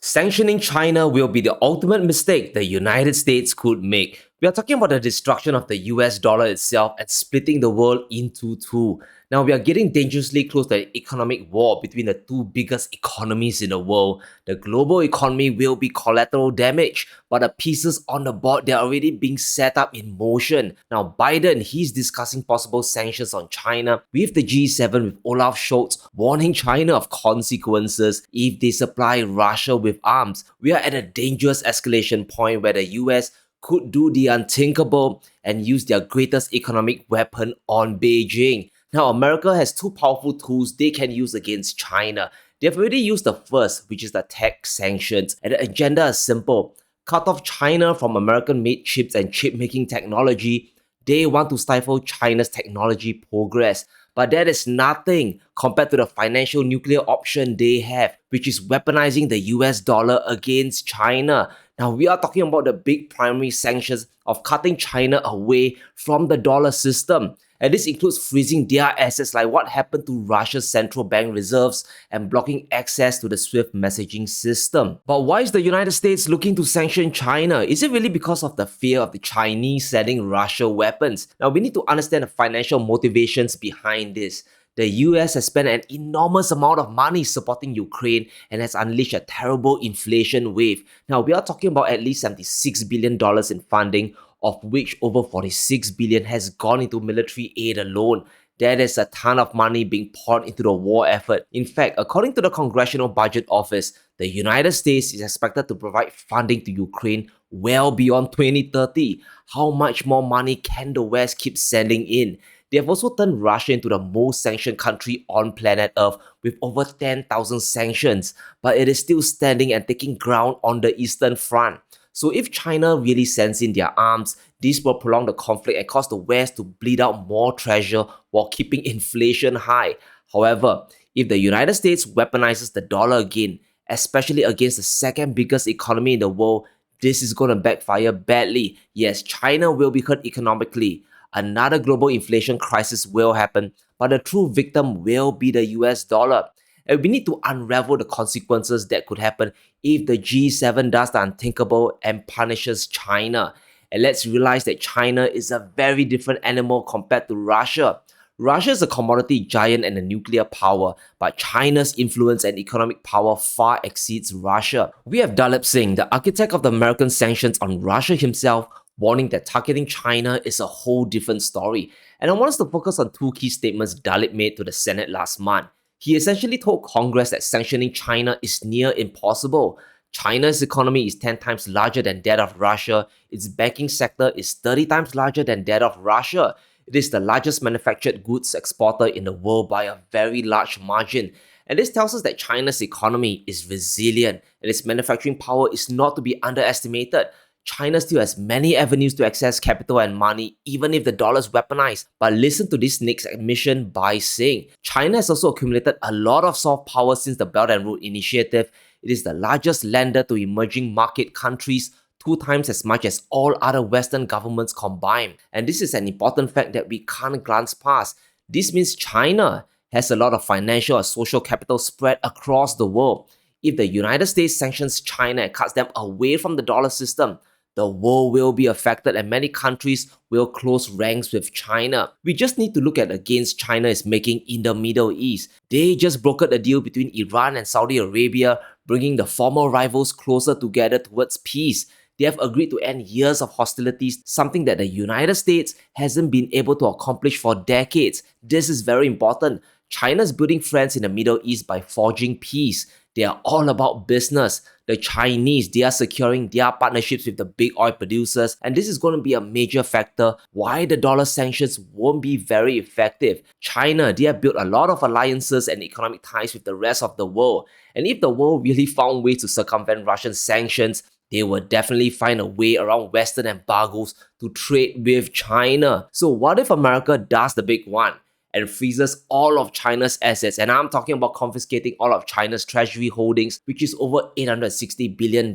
Sanctioning China will be the ultimate mistake the United States could make. We are talking about the destruction of the US dollar itself and splitting the world into two. Now, we are getting dangerously close to an economic war between the two biggest economies in the world. The global economy will be collateral damage, but the pieces on the board, they're already being set up in motion. Now, Biden, he's discussing possible sanctions on China with the G7 with Olaf Scholz warning China of consequences if they supply Russia with arms. We are at a dangerous escalation point where the US could do the unthinkable and use their greatest economic weapon on Beijing. Now, America has two powerful tools they can use against China. They've already used the first, which is the tech sanctions, and the agenda is simple. Cut off China from American-made chips and chip-making technology. They want to stifle China's technology progress. But that is nothing compared to the financial nuclear option they have, which is weaponizing the US dollar against China. Now, we are talking about the big primary sanctions of cutting China away from the dollar system. And this includes freezing their assets like what happened to Russia's central bank reserves and blocking access to the SWIFT messaging system. But why is the United States looking to sanction China? Is it really because of the fear of the Chinese selling Russia weapons? Now, we need to understand the financial motivations behind this. The US has spent an enormous amount of money supporting Ukraine and has unleashed a terrible inflation wave. Now, we are talking about at least $76 billion in funding, of which over $46 billion has gone into military aid alone. That is a ton of money being poured into the war effort. In fact, according to the Congressional Budget Office, the United States is expected to provide funding to Ukraine well beyond 2030. How much more money can the West keep sending in? They have also turned Russia into the most sanctioned country on planet Earth with over 10,000 sanctions, but it is still standing and taking ground on the Eastern Front. So if China really sends in their arms, this will prolong the conflict and cause the West to bleed out more treasure while keeping inflation high. However, if the United States weaponizes the dollar again, especially against the second biggest economy in the world, this is going to backfire badly. Yes, China will be hurt economically. Another global inflation crisis will happen, but the true victim will be the US dollar. And we need to unravel the consequences that could happen if the G7 does the unthinkable and punishes China. And let's realize that China is a very different animal compared to Russia. Russia is a commodity giant and a nuclear power, but China's influence and economic power far exceeds Russia. We have Dalip Singh, the architect of the American sanctions on Russia himself, warning that targeting China is a whole different story. And I want us to focus on two key statements Dalip made to the Senate last month. He essentially told Congress that sanctioning China is near impossible. China's economy is 10 times larger than that of Russia. Its banking sector is 30 times larger than that of Russia. It is the largest manufactured goods exporter in the world by a very large margin. And this tells us that China's economy is resilient and its manufacturing power is not to be underestimated. China still has many avenues to access capital and money, even if the dollar is weaponized. But listen to this next admission by Singh. China has also accumulated a lot of soft power since the Belt and Road Initiative. It is the largest lender to emerging market countries, 2 times as much as all other Western governments combined. And this is an important fact that we can't glance past. This means China has a lot of financial and social capital spread across the world. If the United States sanctions China and cuts them away from the dollar system, the world will be affected and many countries will close ranks with China. We just need to look at the gains China is making in the Middle East. They just brokered a deal between Iran and Saudi Arabia, bringing the former rivals closer together towards peace. They have agreed to end years of hostilities, something that the United States hasn't been able to accomplish for decades. This is very important. China is building friends in the Middle East by forging peace. They are all about business. The Chinese, they are securing their partnerships with the big oil producers, and this is going to be a major factor why the dollar sanctions won't be very effective. China, they have built a lot of alliances and economic ties with the rest of the world, and if the world really found ways to circumvent Russian sanctions, they will definitely find a way around Western embargoes to trade with China. So what if America does the big one and freezes all of China's assets? And I'm talking about confiscating all of China's treasury holdings, which is over $860 billion.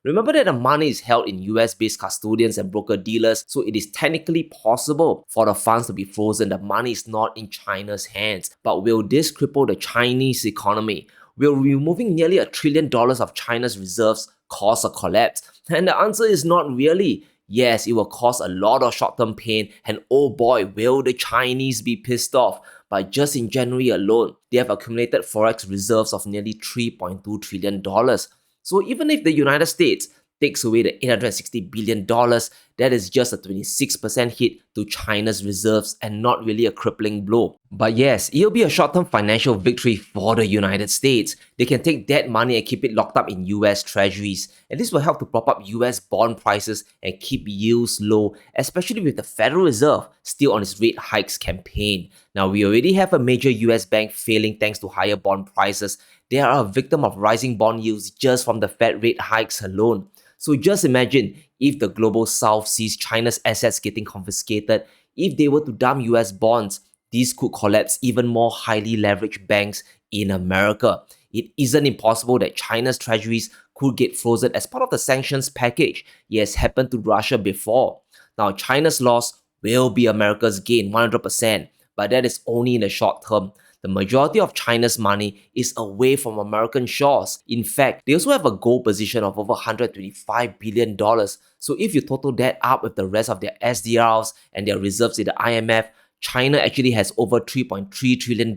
Remember that the money is held in US-based custodians and broker-dealers, so it is technically possible for the funds to be frozen. The money is not in China's hands. But will this cripple the Chinese economy? will removing nearly $1 trillion of China's reserves cause a collapse? And the answer is not really. Yes, it will cause a lot of short-term pain, and oh boy, will the Chinese be pissed off. But just in January alone, they have accumulated forex reserves of nearly $3.2 trillion. So even if the United States takes away the $860 billion, that is just a 26% hit to China's reserves and not really a crippling blow. But yes, it'll be a short-term financial victory for the United States. They can take that money and keep it locked up in US treasuries, and this will help to prop up US bond prices and keep yields low, especially with the Federal Reserve still on its rate hikes campaign. Now, we already have a major US bank failing thanks to higher bond prices. They are a victim of rising bond yields just from the Fed rate hikes alone. So just imagine if the global south sees China's assets getting confiscated. If they were to dump US bonds, these could collapse even more highly leveraged banks in America. It isn't impossible that China's treasuries could get frozen as part of the sanctions package. It has happened to Russia before. Now, China's loss will be America's gain 100%, but that is only in the short term. The majority of China's money is away from American shores. In fact, they also have a gold position of over $125 billion. So if you total that up with the rest of their SDRs and their reserves in the IMF, China actually has over $3.3 trillion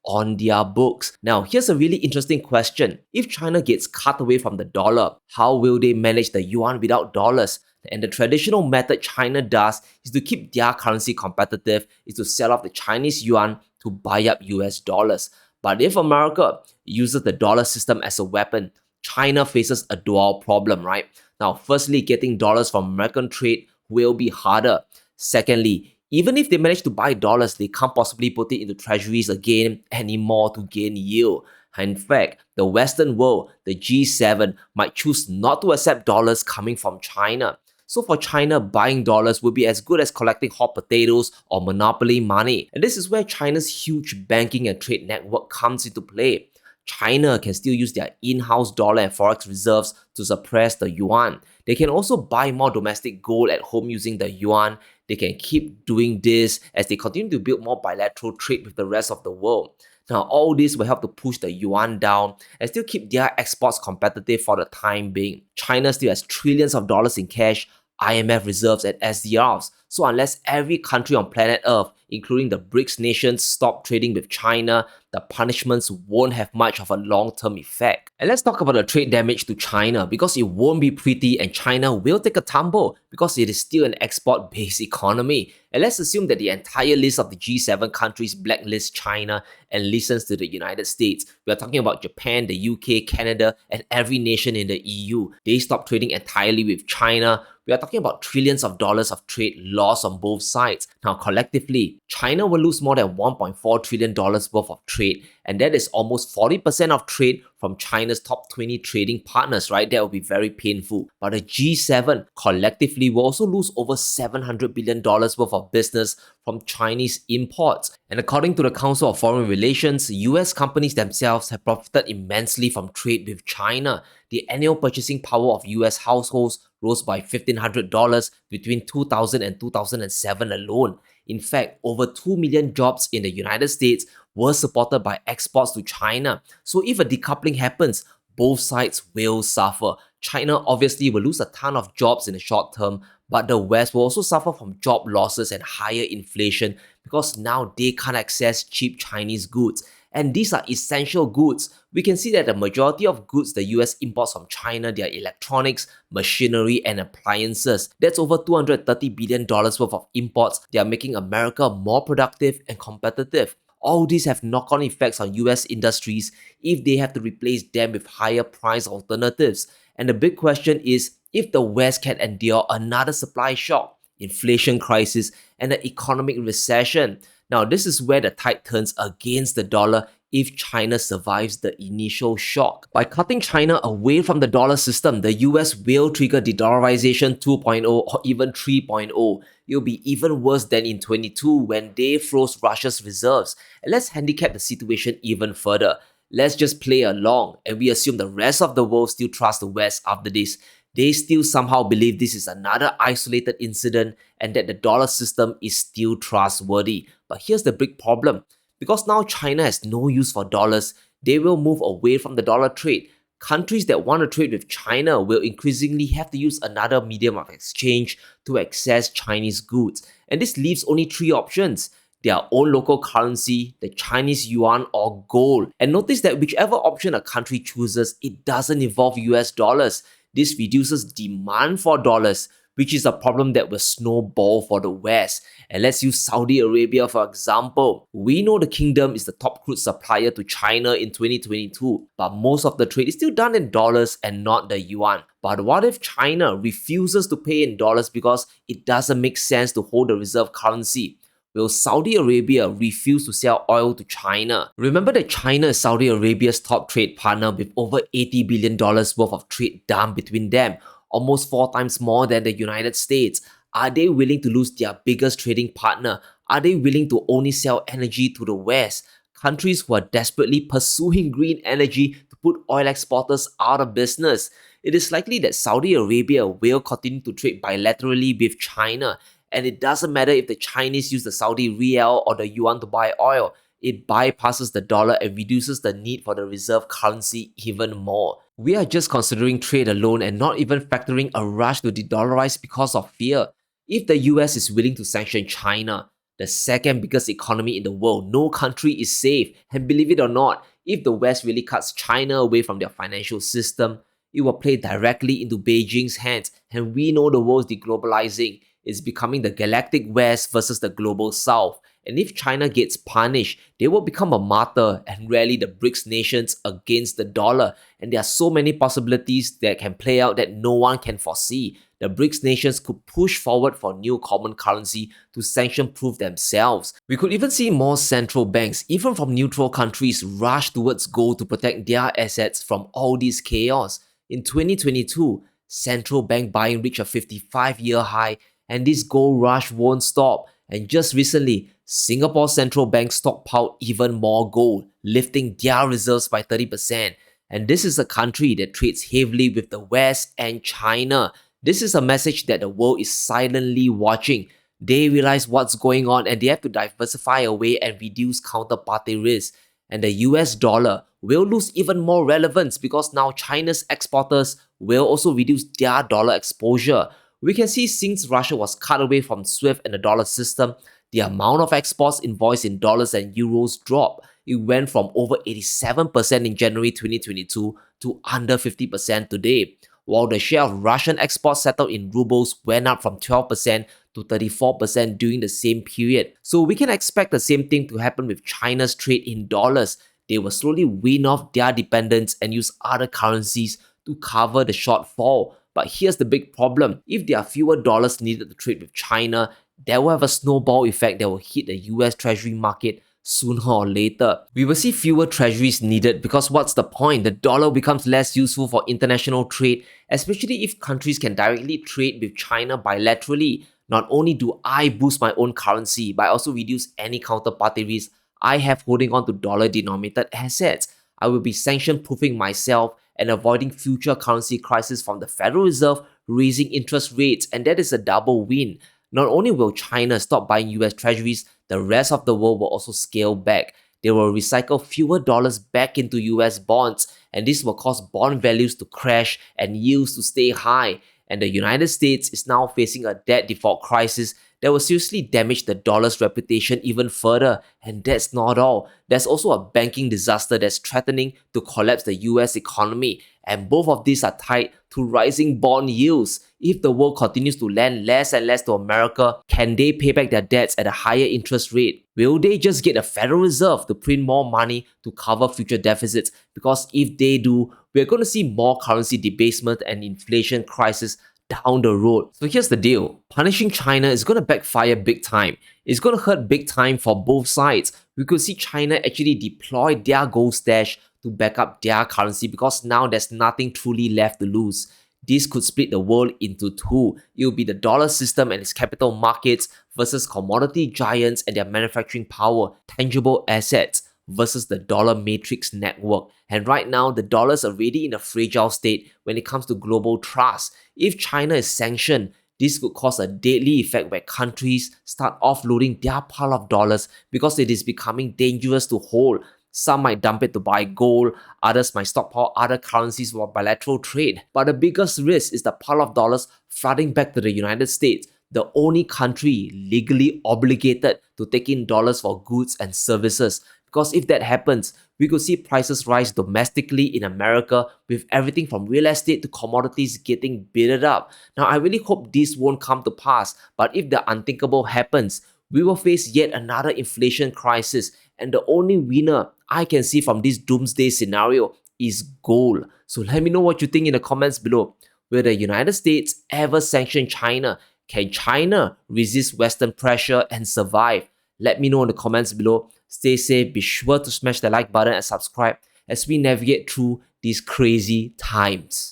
on their books. Now, here's a really interesting question. If China gets cut away from the dollar, how will they manage the yuan without dollars? And the traditional method China does is to keep their currency competitive, is to sell off the Chinese yuan to buy up US dollars. But if America uses the dollar system as a weapon, China faces a dual problem, right? Now, firstly, getting dollars from American trade will be harder. Secondly, even if they manage to buy dollars, they can't possibly put it into treasuries again anymore to gain yield. In fact, the Western world, the G7, might choose not to accept dollars coming from China. So for China, buying dollars would be as good as collecting hot potatoes or monopoly money. And this is where China's huge banking and trade network comes into play. China can still use their in-house dollar and forex reserves to suppress the yuan. They can also buy more domestic gold at home using the yuan. They can keep doing this as they continue to build more bilateral trade with the rest of the world. Now, all this will help to push the yuan down and still keep their exports competitive for the time being. China still has trillions of dollars in cash, IMF reserves, and SDRs. So unless every country on planet Earth, including the BRICS nations, stop trading with China, the punishments won't have much of a long-term effect. And let's talk about the trade damage to China, because it won't be pretty and China will take a tumble because it is still an export-based economy. And let's assume that the entire list of the G7 countries blacklist China and listens to the United States. We are talking about Japan, the UK, Canada, and every nation in the EU. They stop trading entirely with China. We are talking about trillions of dollars of trade lost on both sides. Now, collectively, China will lose more than $1.4 trillion worth of trade, and that is almost 40% of trade from China's top 20 trading partners, right? That will be very painful. But the G7 collectively will also lose over $700 billion worth of business from Chinese imports. And according to the Council of Foreign Relations, US companies themselves have profited immensely from trade with China. The annual purchasing power of US households rose by $1,500 between 2000 and 2007 alone. In fact, over 2 million jobs in the United States were supported by exports to China. So if a decoupling happens, both sides will suffer. China obviously will lose a ton of jobs in the short term, but the West will also suffer from job losses and higher inflation because now they can't access cheap Chinese goods. And these are essential goods. We can see that the majority of goods the US imports from China, they are electronics, machinery, and appliances. That's over $230 billion worth of imports. They are making America more productive and competitive. All these have knock-on effects on US industries if they have to replace them with higher price alternatives. And the big question is if the West can endure another supply shock, inflation crisis, and an economic recession. Now, this is where the tide turns against the dollar if China survives the initial shock. By cutting China away from the dollar system, the US will trigger De-Dollarization 2.0 or even 3.0. It'll be even worse than in 22 when they froze Russia's reserves. And let's handicap the situation even further. Let's just play along and we assume the rest of the world still trusts the West after this. They still somehow believe this is another isolated incident and that the dollar system is still trustworthy. But here's the big problem. Because now China has no use for dollars, they will move away from the dollar trade. Countries that want to trade with China will increasingly have to use another medium of exchange to access Chinese goods. And this leaves only three options: their own local currency, the Chinese yuan, or gold. And notice that whichever option a country chooses, it doesn't involve US dollars. This reduces demand for dollars, which is a problem that will snowball for the West. And let's use Saudi Arabia for example. We know the kingdom is the top crude supplier to China in 2022, but most of the trade is still done in dollars and not the yuan. But what if China refuses to pay in dollars because it doesn't make sense to hold the reserve currency? Will Saudi Arabia refuse to sell oil to China? Remember that China is Saudi Arabia's top trade partner with over $80 billion worth of trade done between them, almost 4 times more than the United States. Are they willing to lose their biggest trading partner? Are they willing to only sell energy to the West? Countries who are desperately pursuing green energy to put oil exporters out of business. It is likely that Saudi Arabia will continue to trade bilaterally with China, and it doesn't matter if the Chinese use the Saudi rial or the yuan to buy oil. It bypasses the dollar and reduces the need for the reserve currency even more. We are just considering trade alone and not even factoring a rush to de-dollarize because of fear. If the US is willing to sanction China, the second biggest economy in the world, no country is safe. And believe it or not, if the West really cuts China away from their financial system, it will play directly into Beijing's hands. And we know the world is deglobalizing. It's becoming the galactic West versus the global South. And if China gets punished, they will become a martyr and rally the BRICS nations against the dollar. And there are so many possibilities that can play out that no one can foresee. The BRICS nations could push forward for new common currency to sanction-proof themselves. We could even see more central banks, even from neutral countries, rush towards gold to protect their assets from all this chaos. In 2022, central bank buying reached a 55-year high, and this gold rush won't stop. And just recently, Singapore Central Bank stockpiled even more gold, lifting their reserves by 30%. And this is a country that trades heavily with the West and China. This is a message that the world is silently watching. They realize what's going on and they have to diversify away and reduce counterparty risk. And the US dollar will lose even more relevance because now China's exporters will also reduce their dollar exposure. We can see since Russia was cut away from SWIFT and the dollar system, the amount of exports invoiced in dollars and euros dropped. It went from over 87% in January 2022 to under 50% today, while the share of Russian exports settled in rubles went up from 12% to 34% during the same period. So we can expect the same thing to happen with China's trade in dollars. They will slowly wean off their dependence and use other currencies to cover the shortfall. But here's the big problem. If there are fewer dollars needed to trade with China, that will have a snowball effect that will hit the US Treasury market sooner or later. We will see fewer treasuries needed because what's the point? The dollar becomes less useful for international trade, especially if countries can directly trade with China bilaterally. Not only do I boost my own currency, but I also reduce any counterparty risk I have holding on to dollar-denominated assets. I will be sanction-proofing myself and avoiding future currency crises from the Federal Reserve raising interest rates, and that is a double win. Not only will China stop buying US treasuries, the rest of the world will also scale back. They will recycle fewer dollars back into US bonds, and this will cause bond values to crash and yields to stay high. And the United States is now facing a debt default crisis that will seriously damage the dollar's reputation even further. And that's not all. There's also a banking disaster that's threatening to collapse the US economy. And both of these are tied to rising bond yields. If the world continues to lend less and less to America, can they pay back their debts at a higher interest rate? Will they just get the Federal Reserve to print more money to cover future deficits? Because if they do, we're going to see more currency debasement and inflation crisis down the road. So here's the deal. Punishing China is going to backfire big time. It's going to hurt big time for both sides. We could see China actually deploy their gold stash to back up their currency because now there's nothing truly left to lose. This could split the world into two. It will be the dollar system and its capital markets versus commodity giants and their manufacturing power, tangible assets, versus the dollar matrix network. And right now, the dollar is already in a fragile state when it comes to global trust. If China is sanctioned, this could cause a deadly effect where countries start offloading their pile of dollars because it is becoming dangerous to hold. Some might dump it to buy gold, others might stockpile other currencies for bilateral trade. But the biggest risk is the pile of dollars flooding back to the United States, the only country legally obligated to take in dollars for goods and services. Because if that happens, we could see prices rise domestically in America with everything from real estate to commodities getting bidded up. Now, I really hope this won't come to pass, but if the unthinkable happens, we will face yet another inflation crisis. And the only winner I can see from this doomsday scenario is gold. So let me know what you think in the comments below. Will the United States ever sanction China? Can China resist Western pressure and survive? Let me know in the comments below. Stay safe, be sure to smash the like button and subscribe as we navigate through these crazy times.